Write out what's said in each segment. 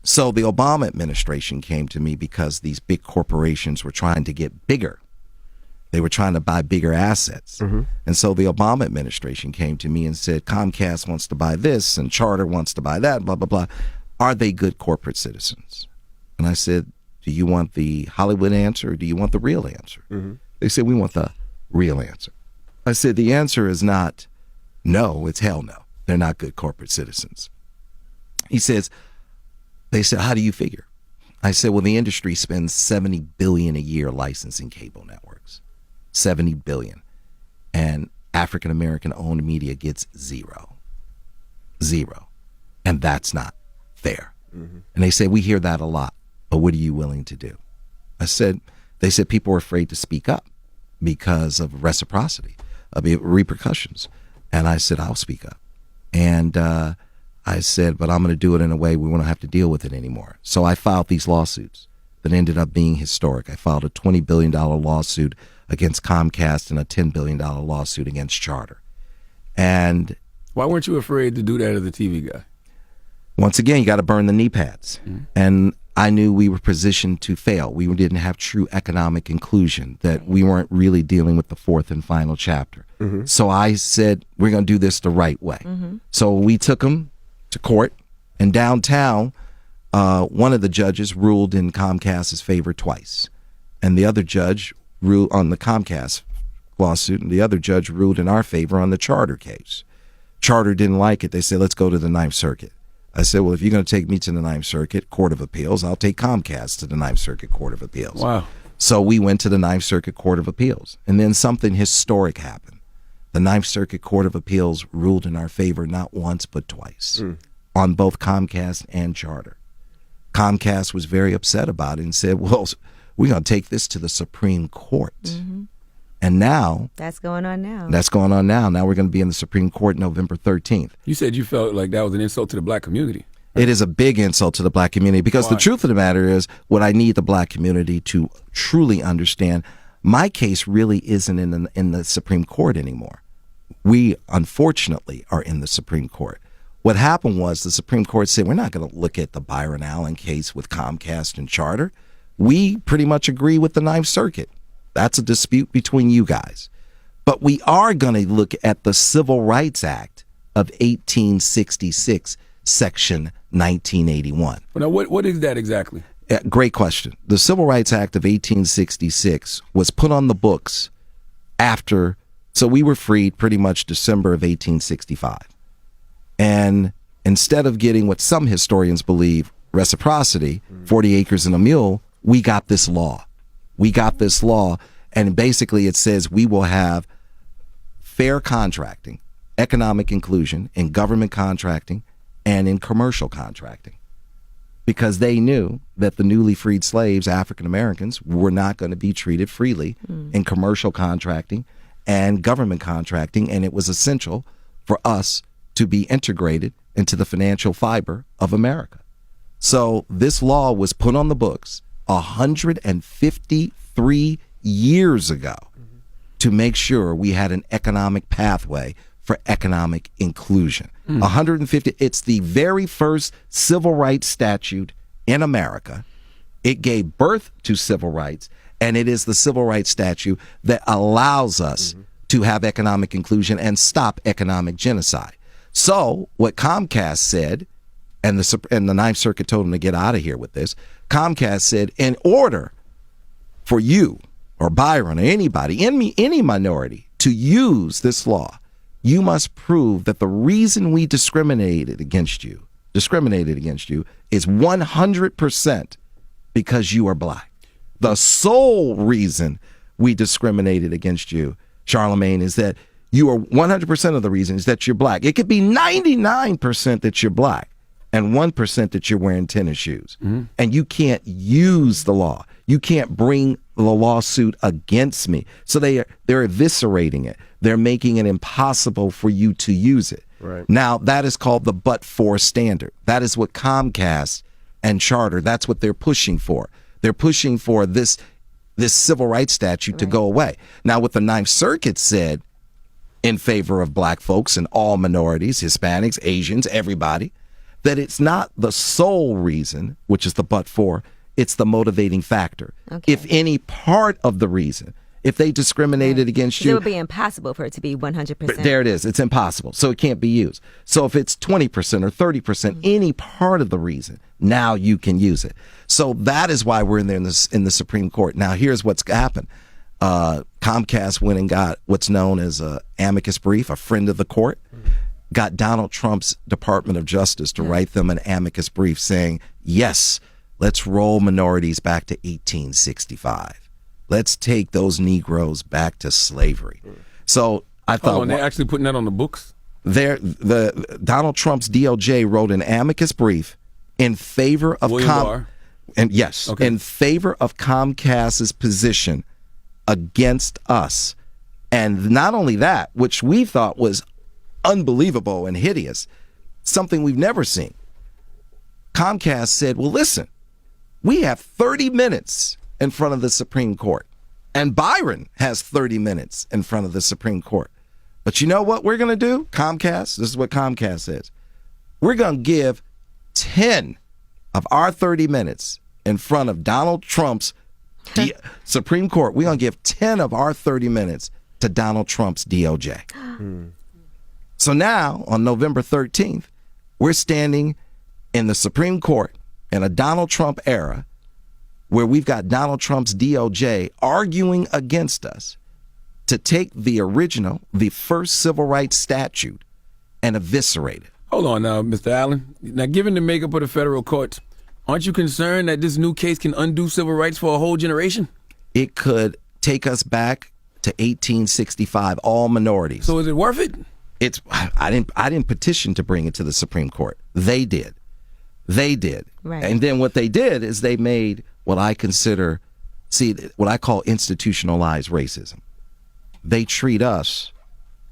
So the Obama administration came to me because these big corporations were trying to get bigger. They were trying to buy bigger assets. And so the Obama administration came to me and said, Comcast wants to buy this and Charter wants to buy that, blah, blah, blah. Are they good corporate citizens? And I said, do you want the Hollywood answer or do you want the real answer? They said, we want the real answer. I said, the answer is not no, it's hell no. They're not good corporate citizens. They said, how do you figure? I said, well, the industry spends $70 billion a year licensing cable networks. $70 billion. And African-American owned media gets zero. And that's not fair. And they say, we hear that a lot, but what are you willing to do? They said people are afraid to speak up because of reciprocity, of repercussions. And I said, I'll speak up. And I said, but I'm going to do it in a way we won't have to deal with it anymore. So I filed these lawsuits that ended up being historic. I filed a $20 billion lawsuit against Comcast and a $10 billion lawsuit against Charter. And why weren't you afraid to do that as a TV guy? Once again, you got to burn the knee pads. And I knew we were positioned to fail. We didn't have true economic inclusion, that we weren't really dealing with the fourth and final chapter. So I said, we're going to do this the right way. So we took them to court, and downtown, one of the judges ruled in Comcast's favor twice. And the other judge ruled on the Comcast lawsuit, and the other judge ruled in our favor on the Charter case. Charter didn't like it. They said, let's go to the Ninth Circuit. I said, well, if you're going to take me to the Ninth Circuit Court of Appeals, I'll take Comcast to the Ninth Circuit Court of Appeals. Wow. So we went to the Ninth Circuit Court of Appeals, and then something historic happened. The Ninth Circuit Court of Appeals ruled in our favor not once but twice on both Comcast and Charter. Comcast was very upset about it and said, well, we're going to take this to the Supreme Court. And now that's going on now. Now we're going to be in the Supreme Court November 13th. You said you felt like that was an insult to the black community. It is a big insult to the black community because the truth of the matter is what I need the black community to truly understand, my case really isn't in the Supreme Court anymore. We, unfortunately, are in the Supreme Court. What happened was the Supreme Court said, we're not going to look at the Byron Allen case with Comcast and Charter. We pretty much agree with the Ninth Circuit. That's a dispute between you guys. But we are going to look at the Civil Rights Act of 1866, Section 1981. Now, what is that exactly? Great question. The Civil Rights Act of 1866 was put on the books after, so we were freed pretty much December of 1865. And instead of getting what some historians believe, reciprocity, 40 acres and a mule, we got this law. And basically it says we will have fair contracting, economic inclusion in government contracting and in commercial contracting. Because they knew that the newly freed slaves, African Americans, were not going to be treated freely in commercial contracting and government contracting, and it was essential for us to be integrated into the financial fiber of America. So this law was put on the books 153 years ago to make sure we had an economic pathway for economic inclusion. 150, it's the very first civil rights statute in America. It gave birth to civil rights, and it is the civil rights statute that allows us to have economic inclusion and stop economic genocide. So what Comcast said, and the Ninth Circuit told them to get out of here with this, Comcast said, in order for you or Byron or anybody, any minority to use this law, you must prove that the reason we discriminated against you is 100% because you are black. The sole reason we discriminated against you, Charlamagne, is that you are 100% of the reason is that you're black. It could be 99% that you're black and 1% that you're wearing tennis shoes. And you can't use the law. You can't bring the lawsuit against me. So they're eviscerating it. They're making it impossible for you to use it. Right. Now, that is called the but-for standard. That is what Comcast and Charter, that's what they're pushing for. They're pushing for this civil rights statute to go away. Now, what the Ninth Circuit said in favor of black folks and all minorities, Hispanics, Asians, everybody, that it's not the sole reason, which is the but for, it's the motivating factor. Okay. If any part of the reason, if they discriminated against 'Cause you, it would be impossible for it to be 100%. there it is. It's impossible. So it can't be used. So if it's 20% or 30%, any part of the reason, now you can use it. So that is why we're in there in the Supreme Court. Now, here's what's happened. Comcast went and got what's known as a amicus brief, a friend of the court, got Donald Trump's Department of Justice to write them an amicus brief saying, yes, let's roll minorities back to 1865. Let's take those Negroes back to slavery. So I thought they're actually putting that on the books? the Donald Trump's DOJ wrote an amicus brief in favor of William Barr? and yes, Okay. in favor of Comcast's position against us. And not only that, which we thought was unbelievable and hideous, something we've never seen. Comcast said, well, listen, we have 30 minutes in front of the Supreme Court. And Byron has 30 minutes in front of the Supreme Court. But you know what we're going to do? Comcast, this is what Comcast says. We're going to give 10 of our 30 minutes in front of Donald Trump's Supreme Court. We're going to give 10 of our 30 minutes to Donald Trump's DOJ. So now, on November 13th, we're standing in the Supreme Court in a Donald Trump era where we've got Donald Trump's DOJ arguing against us to take the original, the first civil rights statute and eviscerate it. Hold on now, Mr. Allen. Now, given the makeup of the federal courts, aren't you concerned that this new case can undo civil rights for a whole generation? It could take us back to 1865, all minorities. So is it worth it? I didn't petition to bring it to the Supreme Court. They did. Right. And then what they did is they made what I consider, what I call institutionalized racism. They treat us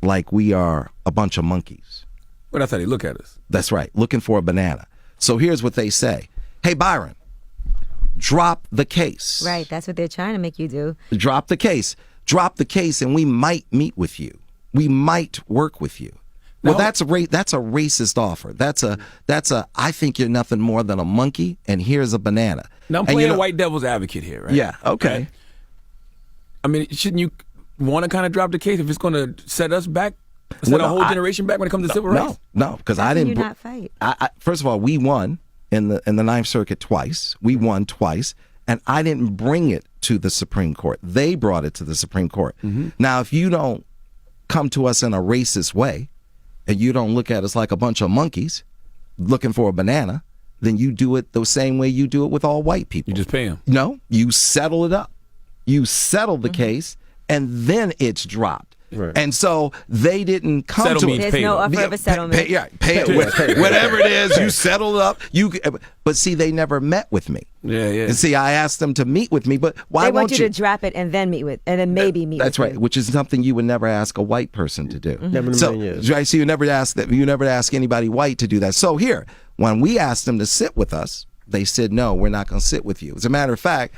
like we are a bunch of monkeys. Well, that's how they look at us. That's right, looking for a banana. So here's what they say. Hey, Byron, drop the case. Right, that's what they're trying to make you do. Drop the case. Drop the case and we might meet with you. We might work with you. Well, that's a racist offer. That's a I think you're nothing more than a monkey and here's a banana. Now, I'm playing white devil's advocate here, right? Yeah, okay. Right? I mean, shouldn't you want to kind of drop the case if it's going to set us back, set a whole generation back when it comes to civil rights? No, because How I can didn't. you not fight? First of all, we won in the Ninth Circuit twice. We won twice, and I didn't bring it to the Supreme Court. They brought it to the Supreme Court. Now, if you don't come to us in a racist way, and you don't look at us like a bunch of monkeys looking for a banana, then you do it the same way you do it with all white people. You just pay them. No, you settle it up. You settle the case, and then it's dropped. Right. And so they didn't come Settle to means it. There's no offer of a settlement. Pay it. Whatever it is, you settle it up. But see, they never met with me. Yeah. And see, I asked them to meet with me, but why They won't want you to drop it and then meet with, and then maybe meet That's with right, you. which is something you would never ask a white person to do. Never in a So, million years. right, so you never ask anybody white to do that. So here, when we asked them to sit with us, they said, no, we're not going to sit with you. As a matter of fact,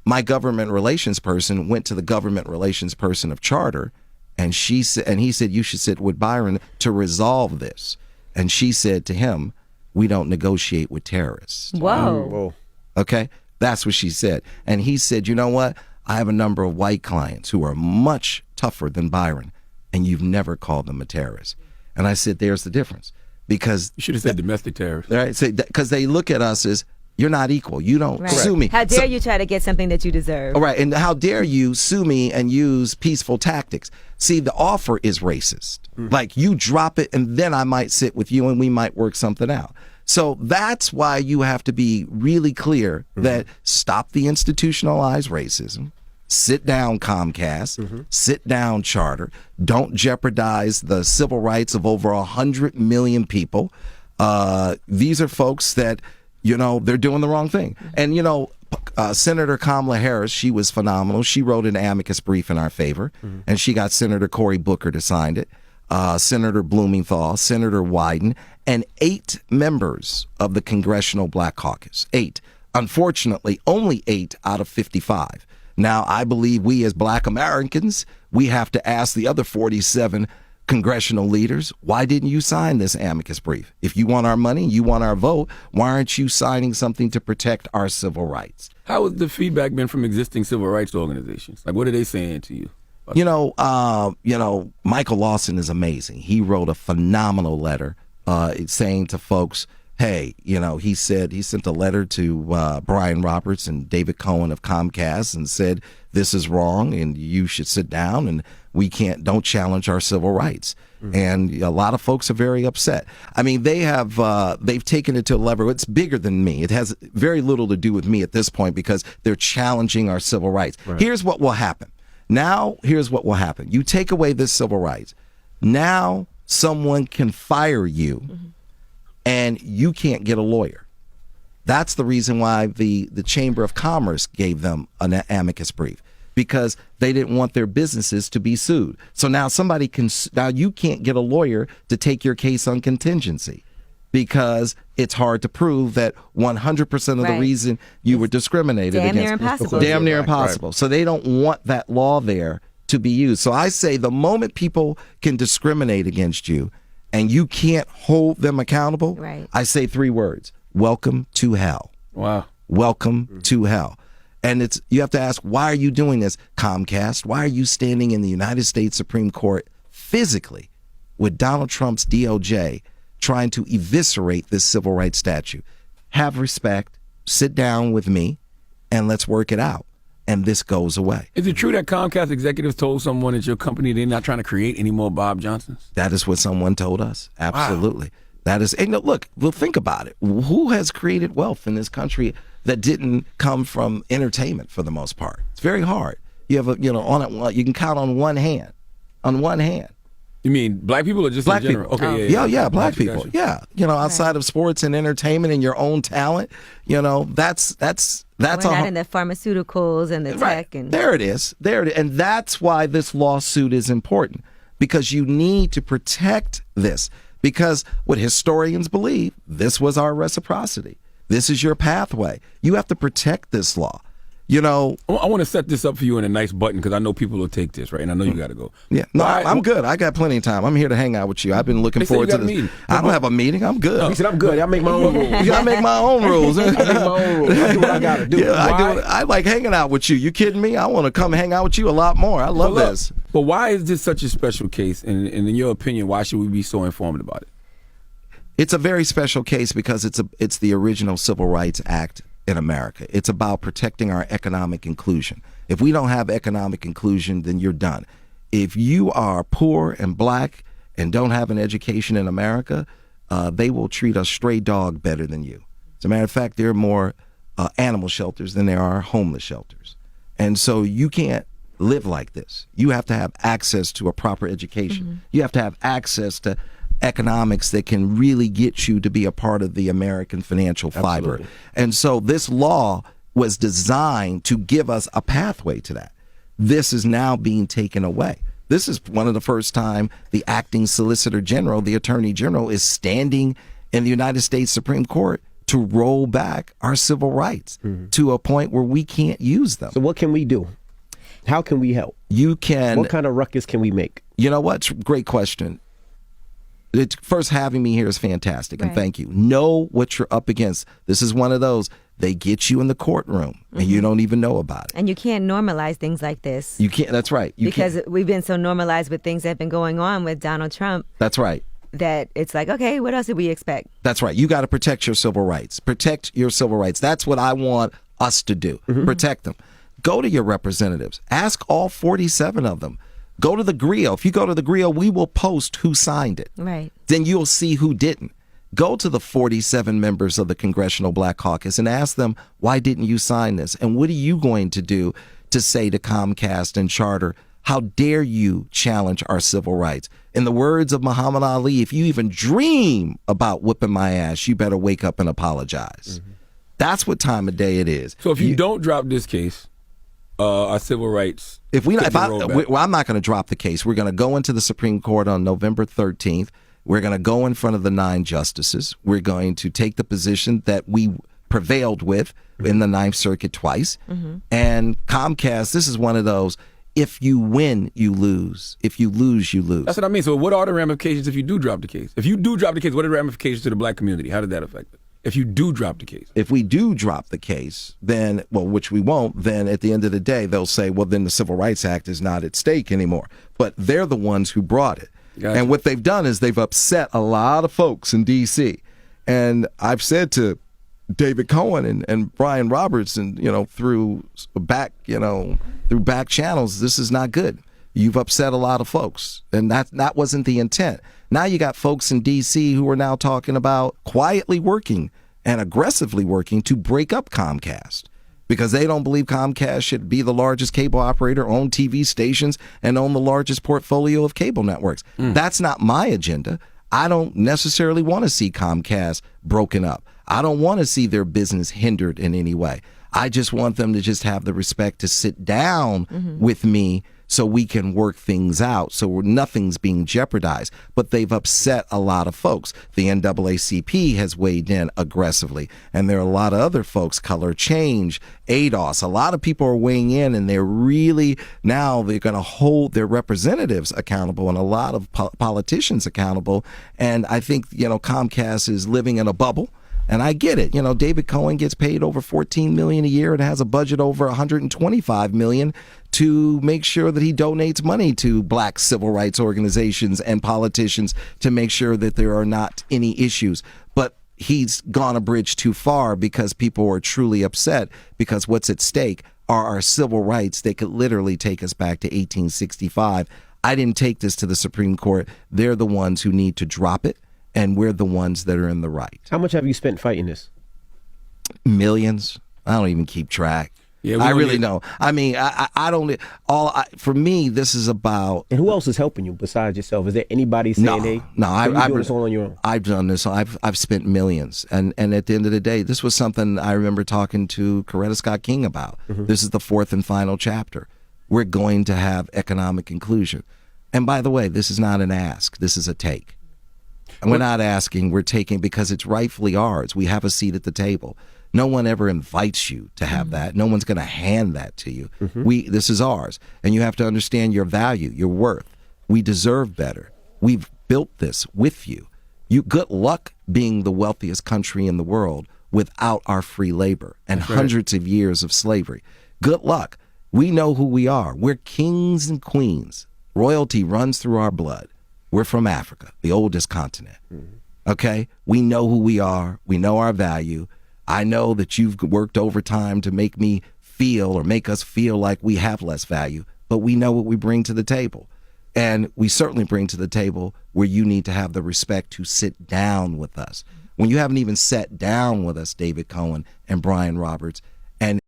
my government relations person went to the government relations person of Charter, and he said, you should sit with Byron to resolve this. And she said to him, we don't negotiate with terrorists. Whoa. Whoa. Okay? That's what she said. And he said, you know what? I have a number of white clients who are much tougher than Byron, and you've never called them a terrorist. And I said, there's the difference. Because, You should have said domestic terrorists. right? Because they look at us as, you're not equal. You don't Right. sue me. How dare you try to get something that you deserve? All right. And how dare you sue me and use peaceful tactics? See, the offer is racist. Like, you drop it, and then I might sit with you, and we might work something out. So that's why you have to be really clear that stop the institutionalized racism. Sit down, Comcast. Sit down, Charter. Don't jeopardize the civil rights of over 100 million people. These are folks that, they're doing the wrong thing. And, Senator Kamala Harris, she was phenomenal. She wrote an amicus brief in our favor, and she got Senator Cory Booker to sign it, Senator Blumenthal, Senator Wyden, and 8 members of the Congressional Black Caucus. 8. Unfortunately, only 8 out of 55. Now, I believe we as Black Americans, we have to ask the other 47 congressional leaders, why didn't you sign this amicus brief? If you want our money, you want our vote, why aren't you signing something to protect our civil rights? How has the feedback been from existing civil rights organizations? Like, what are they saying to you? Michael Lawson is amazing. He wrote a phenomenal letter saying to folks, hey, he said he sent a letter to Brian Roberts and David Cohen of Comcast and said, this is wrong and you should sit down and don't challenge our civil rights. And a lot of folks are very upset. I mean, they've taken it to a level, it's bigger than me. It has very little to do with me at this point because they're challenging our civil rights. Right. Here's what will happen. Here's what will happen. You take away this civil rights. Now someone can fire you and you can't get a lawyer. That's the reason why the Chamber of Commerce gave them an amicus brief, because they didn't want their businesses to be sued. So now you can't get a lawyer to take your case on contingency because it's hard to prove that 100% of the reason you were discriminated against. Damn near impossible. Right. So they don't want that law there to be used. So I say the moment people can discriminate against you and you can't hold them accountable, I say 3 words: welcome to hell. Wow. Welcome to hell. And you have to ask, why are you doing this, Comcast? Why are you standing in the United States Supreme Court physically with Donald Trump's DOJ trying to eviscerate this civil rights statute? Have respect, sit down with me, and let's work it out. And this goes away. Is it true that Comcast executives told someone at your company they're not trying to create any more Bob Johnsons? That is what someone told us. Absolutely. Wow. That is, and look, we'll think about it. Who has created wealth in this country that didn't come from entertainment for the most part? It's very hard. You have you can count on one hand. On one hand. You mean black people or just black in general? People. Okay, yeah, black people. Yeah, outside of sports and entertainment and your own talent, that's we're not in the pharmaceuticals and the tech and there it is, and that's why this lawsuit is important, because you need to protect this. Because what historians believe, this was our reciprocity. This is your pathway. You have to protect this law. I want to set this up for you in a nice button because I know people will take this, right? And I know you got to go. Yeah, no, I'm good. I got plenty of time. I'm here to hang out with you. I've been looking forward to this. I don't have a meeting. I'm good. He said, I'm good. I make my own rules. I make my own rules. I make my own rules. I do what I got to do. Yeah, I like hanging out with you. You kidding me? I want to come hang out with you a lot more. I love this. But why is this such a special case? And in your opinion, why should we be so informed about it? It's a very special case because it's the original Civil Rights Act in America. It's about protecting our economic inclusion. If we don't have economic inclusion, then you're done. If you are poor and black and don't have an education in America, they will treat a stray dog better than you. As a matter of fact, there are more animal shelters than there are homeless shelters. And so you can't live like this. You have to have access to a proper education. Mm-hmm. You have to have access to economics that can really get you to be a part of the American financial fiber. Absolutely. And so this law was designed to give us a pathway to that. This is now being taken away. This is one of the first time the acting Solicitor General, the Attorney General, is standing in the United States Supreme Court to roll back our civil rights to a point where we can't use them. So what can we do? How can we help? You can. What kind of ruckus can we make? You know what? Great question. First, having me here is fantastic, and thank you. Know what you're up against. This is one of those, they get you in the courtroom, and you don't even know about it. And you can't normalize things like this. You can't, that's right. Because we've been so normalized with things that have been going on with Donald Trump. That's right. That it's like, okay, what else did we expect? That's right. You got to protect your civil rights. Protect your civil rights. That's what I want us to do. Protect them. Go to your representatives. Ask all 47 of them. Go to the grill. If you go to the grill, we will post who signed it. Right. Then you'll see who didn't. Go to the 47 members of the Congressional Black Caucus and ask them, why didn't you sign this? And what are you going to do to say to Comcast and Charter, how dare you challenge our civil rights? In the words of Muhammad Ali, if you even dream about whipping my ass, you better wake up and apologize. That's what time of day it is. So if you don't drop this case, our civil rights. I'm not going to drop the case. We're going to go into the Supreme Court on November 13th. We're going to go in front of the 9 justices. We're going to take the position that we prevailed with in the Ninth Circuit twice. And Comcast, this is one of those, if you win, you lose. If you lose, you lose. That's what I mean. So what are the ramifications if you do drop the case? If you do drop the case, what are the ramifications to the black community? How did that affect it? If you do drop the case. If we do drop the case, then, well, which we won't, then at the end of the day, they'll say, well, then the Civil Rights Act is not at stake anymore. But they're the ones who brought it. Gotcha. And what they've done is they've upset a lot of folks in D.C. And I've said to David Cohen and Brian Roberts, and through back channels, this is not good. You've upset a lot of folks, and that wasn't the intent. Now you got folks in D.C. who are now talking about quietly working and aggressively working to break up Comcast because they don't believe Comcast should be the largest cable operator, own TV stations, and own the largest portfolio of cable networks. That's not my agenda. I don't necessarily want to see Comcast broken up. I don't want to see their business hindered in any way. I just want them to just have the respect to sit down with me so we can work things out, so nothing's being jeopardized. But they've upset a lot of folks. The NAACP has weighed in aggressively, and there are a lot of other folks, Color Change, ADOS. A lot of people are weighing in, and they're really, now they're going to hold their representatives accountable and a lot of politicians accountable. And I think, Comcast is living in a bubble. And I get it. David Cohen gets paid over $14 million a year and has a budget over $125 million to make sure that he donates money to black civil rights organizations and politicians to make sure that there are not any issues. But he's gone a bridge too far because people are truly upset because what's at stake are our civil rights. They could literally take us back to 1865. I didn't take this to the Supreme Court. They're the ones who need to drop it. And we're the ones that are in the right. How much have you spent fighting this? Millions. I don't even keep track. Yeah, I really don't. I mean, I don't. For me, this is about. And who else is helping you besides yourself? Is there anybody saying, "Hey, I've doing this all on your own"? I've done this. I've spent millions, and at the end of the day, this was something I remember talking to Coretta Scott King about. This is the fourth and final chapter. We're going to have economic inclusion, and by the way, this is not an ask. This is a take. And we're not asking, we're taking because it's rightfully ours. We have a seat at the table. No one ever invites you to have that. No one's going to hand that to you. This is ours. And you have to understand your value, your worth. We deserve better. We've built this with you. Good luck being the wealthiest country in the world without our free labor and hundreds of years of slavery. Good luck. We know who we are. We're kings and queens. Royalty runs through our blood. We're from Africa, the oldest continent. Okay? We know who we are. We know our value. I know that you've worked overtime to make me feel or make us feel like we have less value, but we know what we bring to the table. And we certainly bring to the table where you need to have the respect to sit down with us. When you haven't even sat down with us, David Cohen and Brian Roberts,